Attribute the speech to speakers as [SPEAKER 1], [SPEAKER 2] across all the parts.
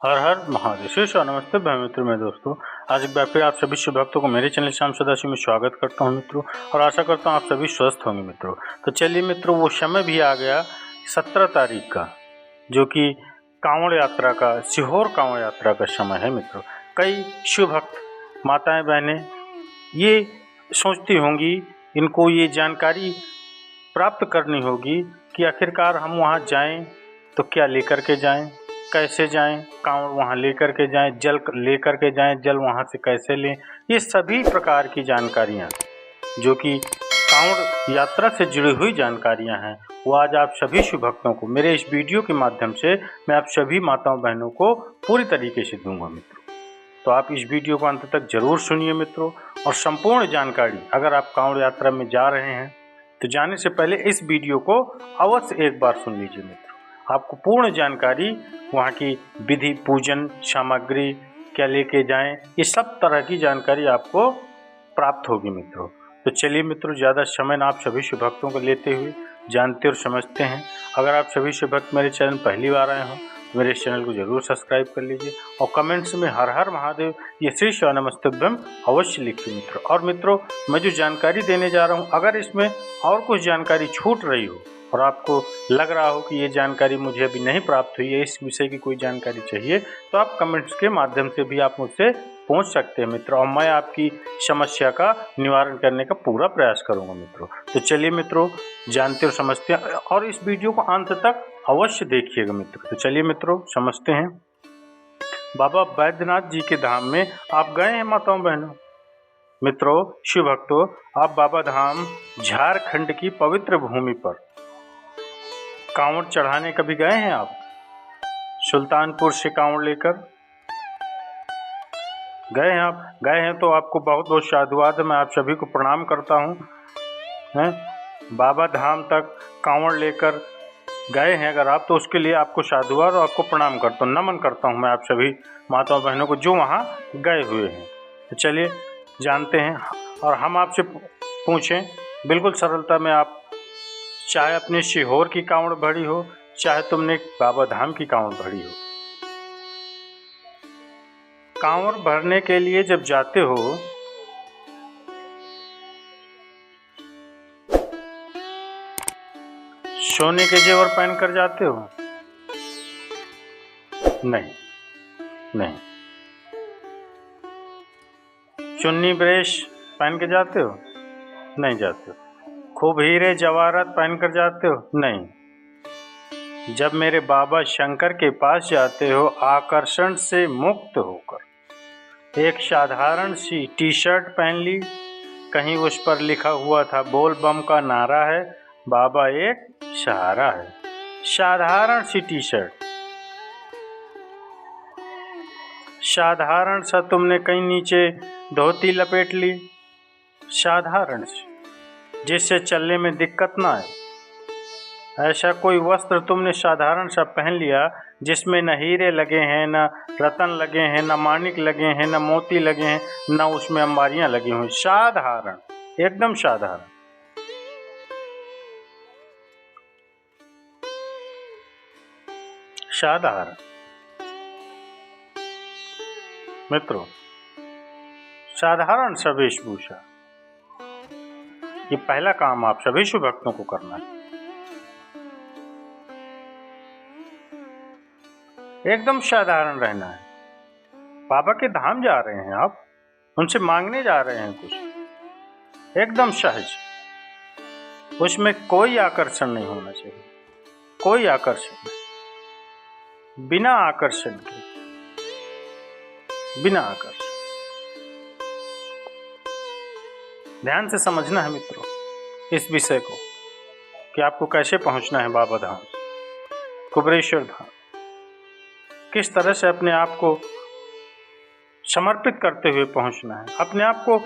[SPEAKER 1] हर हर महादेव। शेष नमस्ते भाई मित्रों में दोस्तों, आज एक बार फिर आप सभी शुभ भक्तों को मेरे चैनल श्याम सदाशिव में स्वागत करता हूं मित्रों, और आशा करता हूं आप सभी स्वस्थ होंगे मित्रों। तो चलिए मित्रों, वो समय भी आ गया 17 तारीख का, जो कि कांवड़ यात्रा का, सीहोर कांवड़ यात्रा का समय है मित्रों। कई शिव भक्त माताएं बहनें ये सोचती होंगी, इनको ये जानकारी प्राप्त करनी होगी कि आखिरकार हम वहाँ जाएं तो क्या लेकर के जाएं, कैसे जाएं, कांवड़ वहाँ लेकर के जाएं, जल लेकर के जाएं, जल वहाँ से कैसे लें। ये सभी प्रकार की जानकारियाँ जो कि कांवड़ यात्रा से जुड़ी हुई जानकारियाँ हैं, वो आज आप सभी शिव भक्तों को मेरे इस वीडियो के माध्यम से मैं आप सभी माताओं बहनों को पूरी तरीके से दूंगा मित्रों। तो आप इस वीडियो को अंत तक जरूर सुनिए मित्रों, और संपूर्ण जानकारी अगर आप कांवड़ यात्रा में जा रहे हैं तो जाने से पहले इस वीडियो को अवश्य एक बार सुन लीजिए मित्रों। आपको पूर्ण जानकारी, वहाँ की विधि, पूजन सामग्री क्या लेके जाएं, ये सब तरह की जानकारी आपको प्राप्त होगी मित्रों। तो चलिए मित्रों, ज़्यादा समय ना आप सभी शिव भक्तों को लेते हुए जानते और समझते हैं। अगर आप सभी शिव भक्त मेरे चैनल पहली बार आए हों तो मेरे इस चैनल को जरूर सब्सक्राइब कर लीजिए, और कमेंट्स में हर हर महादेव ये श्री शिव नमस्तुभ्यम अवश्य लिखिए मित्रों। और मित्रों, मैं जो जानकारी देने जा रहा हूँ, अगर इसमें और कुछ जानकारी छूट रही हो और आपको लग रहा हो कि ये जानकारी मुझे अभी नहीं प्राप्त हुई है, इस विषय की कोई जानकारी चाहिए, तो आप कमेंट्स के माध्यम से भी आप मुझसे पूछ सकते हैं मित्रों, और मैं आपकी समस्या का निवारण करने का पूरा प्रयास करूंगा मित्रों। तो चलिए मित्रों, जानते और समझते हैं, और इस वीडियो को अंत तक अवश्य देखिएगा मित्रों। तो चलिए मित्रों, समझते हैं। बाबा बैद्यनाथ जी के धाम में आप गए हैं माताओं बहनों? मित्रों, शिव भक्तों, आप बाबा धाम झारखंड की पवित्र भूमि पर कांवड़ चढ़ाने कभी गए हैं? आप सुल्तानपुर से कांवड़ लेकर गए हैं? आप गए हैं तो आपको बहुत बहुत साधुवाद, मैं आप सभी को प्रणाम करता हूँ। हैं, बाबा धाम तक कांवड़ लेकर गए हैं अगर आप, तो उसके लिए आपको साधुवाद और आपको प्रणाम करता हूँ, नमन करता हूँ मैं आप सभी माताओं बहनों को जो वहाँ गए हुए हैं। तो चलिए जानते हैं, और हम आपसे पूछें बिल्कुल सरलता में, आप चाहे अपने सीहोर की कांवड़ भरी हो, चाहे तुमने बाबा धाम की कांवड़ भरी हो, कांवड़ भरने के लिए जब जाते हो सोने के जेवर पहन कर जाते हो? नहीं नहीं। चुन्नी ब्रेश पहन के जाते हो? नहीं जाते हो। खूब हीरे जवाहरात पहन कर जाते हो? नहीं। जब मेरे बाबा शंकर के पास जाते हो आकर्षण से मुक्त होकर, एक साधारण सी टी शर्ट पहन ली, कहीं उस पर लिखा हुआ था बोल बम का नारा है, बाबा एक सहारा है। साधारण सी टी शर्ट, साधारण सा तुमने कहीं नीचे धोती लपेट ली, साधारण सी, जिससे चलने में दिक्कत ना आए। ऐसा कोई वस्त्र तुमने साधारण सा पहन लिया जिसमें न हीरे लगे हैं, न रतन लगे हैं, न माणिक लगे हैं, न मोती लगे हैं, न उसमें अंबारियां लगी हुई, साधारण, एकदम साधारण। साधारण मित्रों, साधारण सा वेशभूषा, ये पहला काम आप सभी शिव भक्तों को करना है। एकदम साधारण रहना है। बाबा के धाम जा रहे हैं आप, उनसे मांगने जा रहे हैं कुछ, एकदम सहज, उसमें कोई आकर्षण नहीं होना चाहिए, कोई आकर्षण नहीं, बिना आकर्षण के, बिना आकर्षण। ध्यान से समझना है मित्रों इस विषय को, कि आपको कैसे पहुंचना है बाबा धाम, कुबेरेश्वर धाम, किस तरह से अपने आप को समर्पित करते हुए पहुंचना है। अपने आप को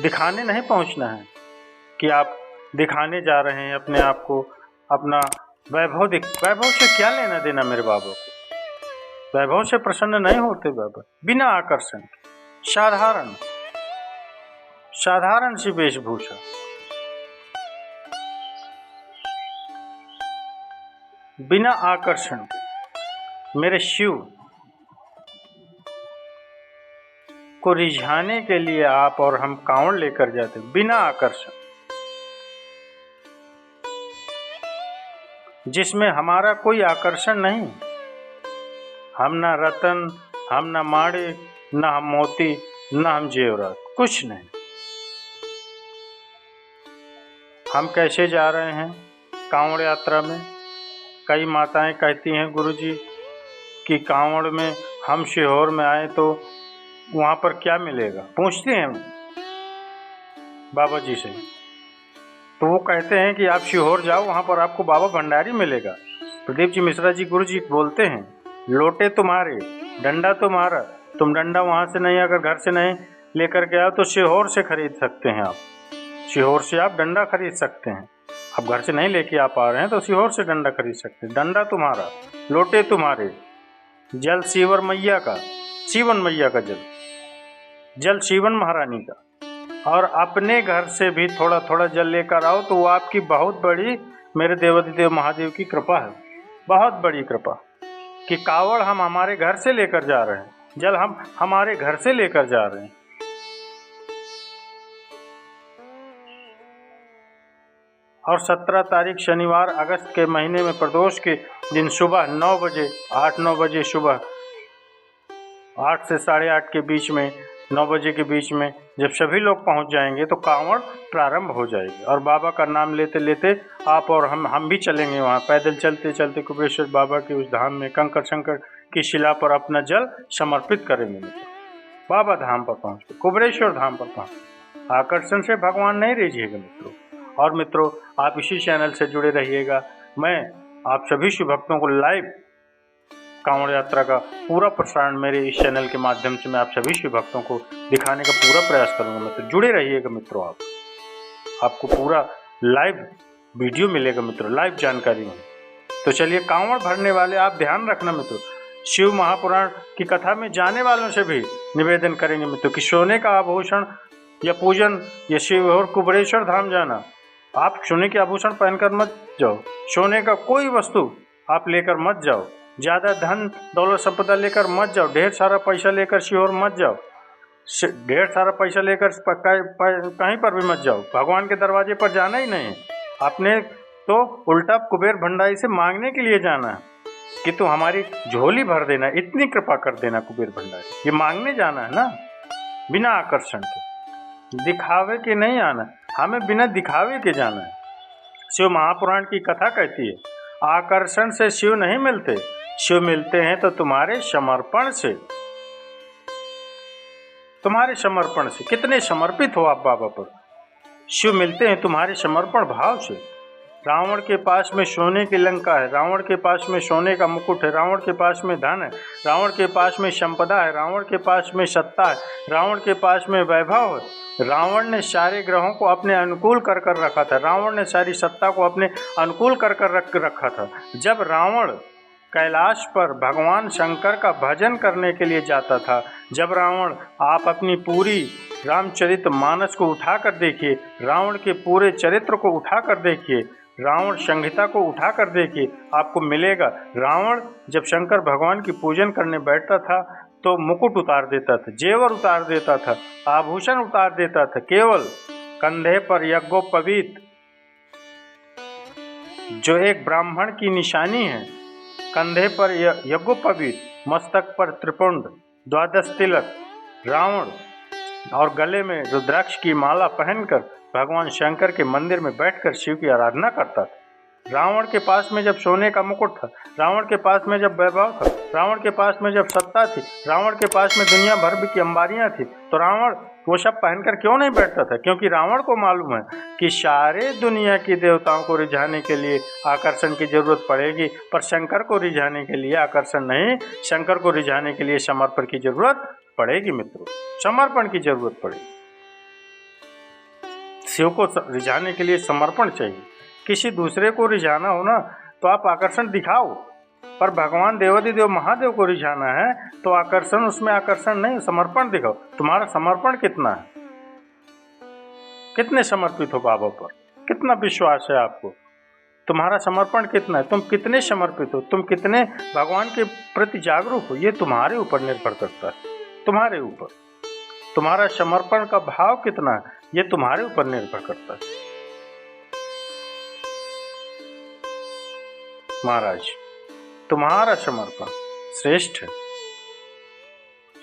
[SPEAKER 1] दिखाने नहीं पहुंचना है कि आप दिखाने जा रहे हैं अपने आप को, अपना वैभव वैभव से क्या लेना देना मेरे बाबा को, वैभव से प्रसन्न नहीं होते बाबा। बिना आकर्षण, साधारण, साधारण सी वेशभूषा, बिना आकर्षण। मेरे शिव को रिझाने के लिए आप और हम कांवड़ लेकर जाते बिना आकर्षण, जिसमें हमारा कोई आकर्षण नहीं। हम ना रतन, हम ना माड़े, ना हम मोती, ना हम जेवरात, कुछ नहीं। हम कैसे जा रहे हैं कांवड़ यात्रा में? कई माताएं कहती हैं गुरुजी कि कांवड़ में हम सीहोर में आए तो वहाँ पर क्या मिलेगा, पूछते हैं बाबा जी से। तो वो कहते हैं कि आप सीहोर जाओ, वहाँ पर आपको बाबा भंडारी मिलेगा। प्रदीप जी मिश्रा जी गुरुजी बोलते हैं, लोटे तुम्हारे, डंडा तुम्हारा, तुम डंडा वहाँ से नहीं, अगर घर से नहीं लेकर के आओ तो सीहोर से खरीद सकते हैं आप। सीहोर से आप डंडा खरीद सकते हैं। आप घर से नहीं लेके आ पा रहे हैं तो सीहोर से डंडा खरीद सकते हैं। डंडा तुम्हारा, लोटे तुम्हारे, जल सीवर मैया का, सीवन मैया का जल, जल सीवन महारानी का। और अपने घर से भी थोड़ा थोड़ा जल लेकर आओ तो वो आपकी बहुत बड़ी, मेरे देवाधिदेव महादेव की कृपा है, बहुत बड़ी कृपा कि कावड़ हम हमारे घर से लेकर जा रहे हैं, जल हम हमारे घर से लेकर जा रहे हैं। और 17 तारीख शनिवार अगस्त के महीने में प्रदोष के दिन सुबह 9 बजे, 8-9 बजे सुबह, 8 से 8:30 के बीच में, 9 बजे के बीच में जब सभी लोग पहुंच जाएंगे तो कांवड़ प्रारंभ हो जाएगी। और बाबा का नाम लेते लेते आप और हम भी चलेंगे वहाँ, पैदल चलते चलते कुबेरेश्वर बाबा के उस धाम में कंकर शंकर की शिला पर अपना जल समर्पित करेंगे। मित्रों बाबा धाम पर पहुँच के, कुबेरेश्वर धाम पर पहुँच, आकर्षण से भगवान नहीं रहिएगा मित्रों। और मित्रों आप इसी चैनल से जुड़े रहिएगा। मैं आप सभी शिव भक्तों को लाइव कांवड़ यात्रा का पूरा प्रसारण मेरे इस चैनल के माध्यम से मैं आप सभी शिव भक्तों को दिखाने का पूरा प्रयास करूंगा। मित्रों जुड़े रहिएगा मित्रों, आपको पूरा लाइव वीडियो मिलेगा मित्रों, लाइव जानकारी में। तो चलिए, कांवड़ भरने वाले आप ध्यान रखना मित्रों, शिव महापुराण की कथा में जाने वालों से भी निवेदन करेंगे मित्रों कि सोने का आभूषण या पूजन या शिव और कुबेरेश्वर धाम जाना, आप सोने के आभूषण पहनकर मत जाओ, सोने का कोई वस्तु आप लेकर मत जाओ, ज़्यादा धन दौलत संपदा लेकर मत जाओ, ढेर सारा पैसा लेकर सीहोर मत जाओ, ढेर सारा पैसा लेकर कहीं पर भी मत जाओ। भगवान के दरवाजे पर जाना ही नहीं, आपने तो उल्टा कुबेर भंडारी से मांगने के लिए जाना है कि तू हमारी झोली भर देना, इतनी कृपा कर देना कुबेर भंडारी, ये मांगने जाना है ना, बिना आकर्षण के, दिखावे के नहीं आना, हमें बिना दिखावे के जाना है। शिव महापुराण की कथा कहती है, आकर्षण से शिव नहीं मिलते, शिव मिलते हैं तो तुम्हारे समर्पण से, तुम्हारे समर्पण से। कितने समर्पित हो आप बाबा पर, शिव मिलते हैं तुम्हारे समर्पण भाव से। रावण के पास में सोने की लंका है, रावण के पास में सोने का मुकुट है, रावण के पास में धन है, रावण के पास में संपदा है, रावण के पास में सत्ता है, रावण के पास में वैभव है। रावण ने सारे ग्रहों को अपने अनुकूल कर कर रखा था, रावण ने सारी सत्ता को अपने अनुकूल कर कर रखा था। जब रावण कैलाश पर भगवान शंकर का भजन करने के लिए जाता था, जब रावण, आप अपनी पूरी रामचरित मानस को उठाकर देखिए, रावण के पूरे चरित्र को उठाकर देखिए, रावण संहिता को उठाकर देखिए, आपको मिलेगा रावण जब शंकर भगवान की पूजन करने बैठता था तो मुकुट उतार देता था, जेवर उतार देता था, आभूषण उतार देता था, केवल कंधे पर यज्ञोपवीत जो एक ब्राह्मण की निशानी है, कंधे पर यज्ञोपवीत, मस्तक पर त्रिपुंड, द्वादश तिलक, रावण और गले में रुद्राक्ष की माला पहनकर भगवान शंकर के मंदिर में बैठकर शिव की आराधना करता था। रावण के पास में जब सोने का मुकुट था, रावण के पास में जब वैभव था, रावण के पास में जब सत्ता थी, रावण के पास में दुनिया भर की अंबारियां थी, तो रावण वो सब पहनकर क्यों नहीं बैठता था? क्योंकि रावण को मालूम है कि सारे दुनिया की देवताओं को रिझाने के लिए आकर्षण की जरूरत पड़ेगी, पर शंकर को रिझाने के लिए आकर्षण नहीं, शंकर को रिझाने के लिए समर्पण की जरूरत पड़ेगी मित्रों, समर्पण की जरूरत पड़ेगी। शिव को रिझाने के लिए समर्पण चाहिए। किसी दूसरे को रिझाना हो ना तो आप आकर्षण दिखाओ, पर भगवान देवाधिदेव महादेव को रिझाना है तो आकर्षण, उसमें आकर्षण नहीं, समर्पण दिखाओ। तुम्हारा समर्पण कितना है, कितने समर्पित हो बाबा पर, कितना विश्वास है आपको, तुम्हारा समर्पण कितना है, तुम कितने समर्पित हो, तुम कितने भगवान के प्रति जागरूक हो, ये तुम्हारे ऊपर निर्भर करता है, तुम्हारे ऊपर। तुम्हारा समर्पण का भाव कितना है ये तुम्हारे ऊपर निर्भर करता है। महाराज, तुम्हारा समर्पण श्रेष्ठ है।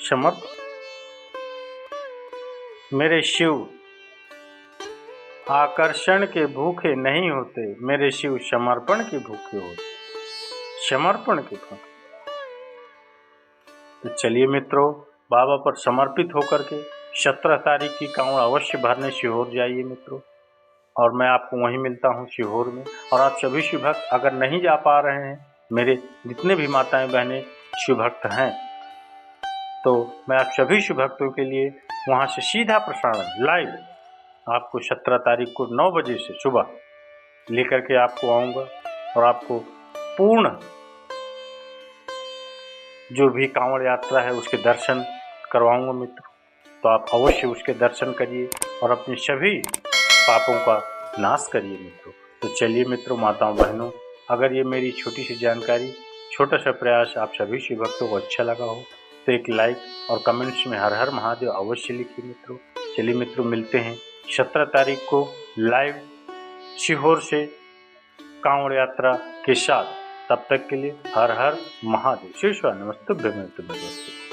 [SPEAKER 1] समर्पण, मेरे शिव आकर्षण के भूखे नहीं होते, मेरे शिव समर्पण के भूखे होते, समर्पण के भूखे। तो चलिए मित्रों, बाबा पर समर्पित होकर के 17 तारीख की कांवड़ अवश्य भरने सीहोर जाइए मित्रों, और मैं आपको वहीं मिलता हूं सीहोर में। और आप सभी शिव भक्त अगर नहीं जा पा रहे हैं, मेरे जितने भी माताएं बहनें शिव भक्त हैं, तो मैं आप सभी शिव भक्तों के लिए वहां से सीधा प्रसारण लाइव आपको 17 तारीख को 9 बजे से सुबह लेकर के आपको आऊँगा और आपको पूर्ण जो भी कांवड़ यात्रा है उसके दर्शन करवाऊंगा मित्रों। तो आप अवश्य उसके दर्शन करिए और अपने सभी पापों का नाश करिए मित्रों। तो चलिए मित्रों, माताओं बहनों, अगर ये मेरी छोटी सी जानकारी, छोटा सा प्रयास आप सभी शिव भक्तों को अच्छा लगा हो तो एक लाइक और कमेंट्स में हर हर महादेव अवश्य लिखिए मित्रों। चलिए मित्रों, मिलते हैं 17 तारीख को लाइव सीहोर से कांवड़ यात्रा के साथ। तब तक के लिए हर हर महादेव। शिव नमस्ते।